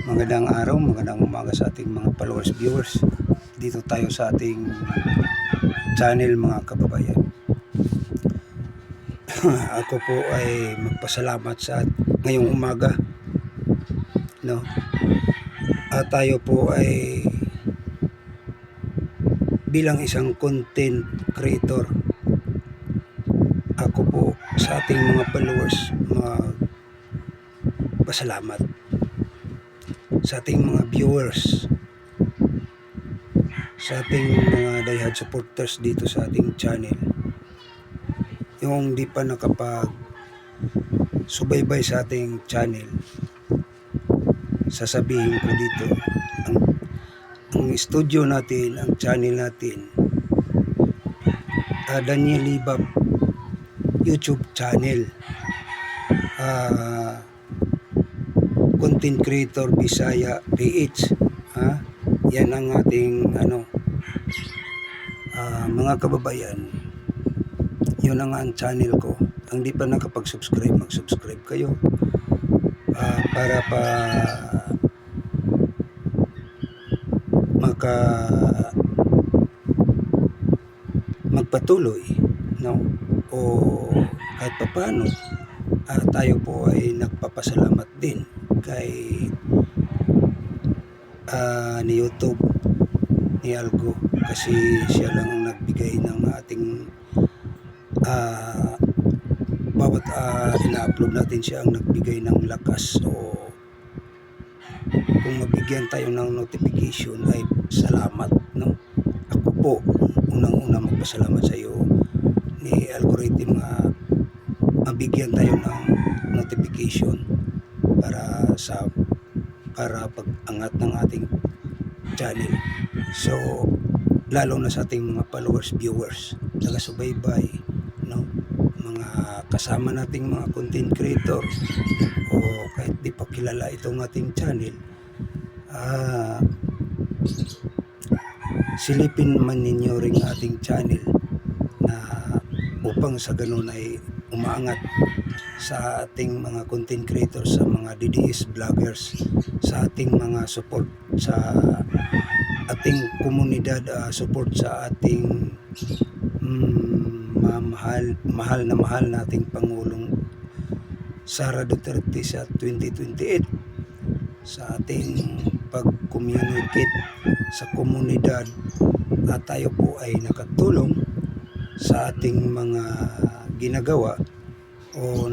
Magandang araw, magandang umaga sa ating mga followers, viewers. Dito tayo sa ating channel mga kababayan. Ako po ay magpasalamat sa ngayong umaga, no? At tayo po ay bilang isang content creator. Ako po sa ating mga followers magpasalamat sa ating mga viewers, sa ating mga diehard supporters dito sa ating channel. Yung di pa nakapag-subaybay sa ating channel, sasabihin ko dito, ang studio natin, ang channel natin, Daniel Libab YouTube channel, content creator Bisaya PH, yan ang ating mga kababayan. Yun ang channel ko. Ang di pa nakapag-subscribe, mag-subscribe kayo para magpatuloy, no? O kahit paano tayo po ay nagpapasalamat din kay ni YouTube, ni Algo, kasi siya lang ang nagbigay ng ating bawat ina-upload natin, siya ang nagbigay ng lakas. So kung mabigyan tayo ng notification ay salamat, no? Ako po unang-una magpasalamat sa iyo ni algorithm mabigyan tayo ng notification para pag-angat ng ating channel. So lalo na sa ating mga followers, viewers, taga-subaybay, no? Mga kasama nating mga content creator o kahit di pa kilala itong ating channel, silipin man ninyo ring ating channel na upang sa ganun ay umaangat sa ating mga content creators, sa mga DDS vloggers, sa ating mga support sa ating komunidad, support sa ating mahal nating Pangulong Sara Duterte sa 2028, sa ating pag-communicate sa komunidad. At tayo po ay nakatulong sa ating mga ginagawa o